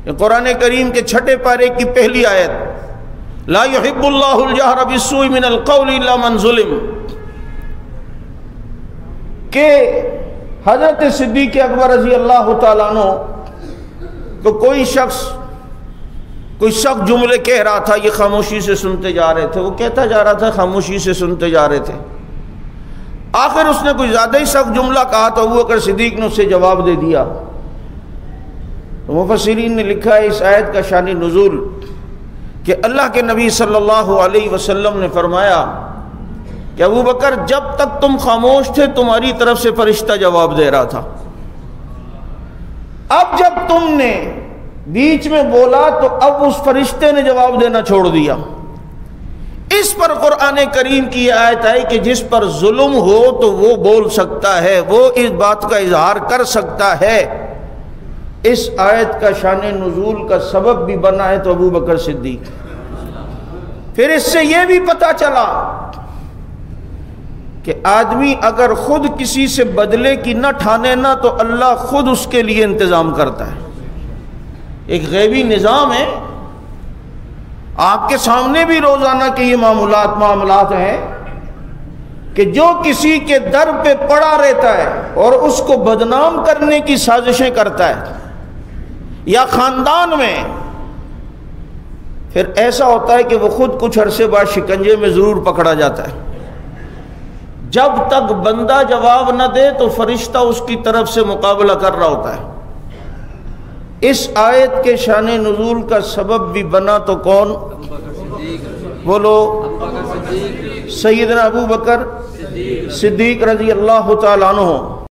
یہ قرآن کریم کے 6 پارے کی پہلی آیت، لا يحب اللہ الجہر بالسوء من القول الا من ظلم، کہ حضرت صدیق اکبر رضی اللہ تعالیٰ عنہ تو کوئی شخص جملے کہہ رہا تھا، یہ خاموشی سے سنتے جا رہے تھے، وہ کہتا جا رہا تھا، خاموشی سے سنتے جا رہے تھے، آخر اس نے کوئی زیادہ ہی سخت جملہ کہا تو ابوبکر صدیق نے اسے جواب دے دیا۔ تو مفسرین نے لکھا ہے اس آیت کا شان نزول کہ اللہ کے نبی صلی اللہ علیہ وسلم نے فرمایا کہ ابوبکر جب تک تم خاموش تھے تمہاری طرف سے فرشتہ جواب دے رہا تھا، اب جب تم نے بیچ میں بولا تو اب اس فرشتے نے جواب دینا چھوڑ دیا۔ اس پر قرآن کریم کی آیت ہے کہ جس پر ظلم ہو تو وہ بول سکتا ہے، وہ اس بات کا اظہار کر سکتا ہے۔ اس آیت کا شان نزول کا سبب بھی بنا ہے تو ابوبکر صدیق۔ پھر اس سے یہ بھی پتہ چلا کہ آدمی اگر خود کسی سے بدلے کی نہ ٹھانے نہ تو اللہ خود اس کے لیے انتظام کرتا ہے۔ ایک غیبی نظام ہے، آپ کے سامنے بھی روزانہ کے یہ معاملات ہیں کہ جو کسی کے در پہ پڑا رہتا ہے اور اس کو بدنام کرنے کی سازشیں کرتا ہے، یا خاندان میں پھر ایسا ہوتا ہے کہ وہ خود کچھ عرصے بعد شکنجے میں ضرور پکڑا جاتا ہے۔ جب تک بندہ جواب نہ دے تو فرشتہ اس کی طرف سے مقابلہ کر رہا ہوتا ہے۔ اس آیت کے شان نزول کا سبب بھی بنا تو کون؟ بولو، سیدنا ابو بکر صدیق رضی اللہ تعالیٰ عنہ۔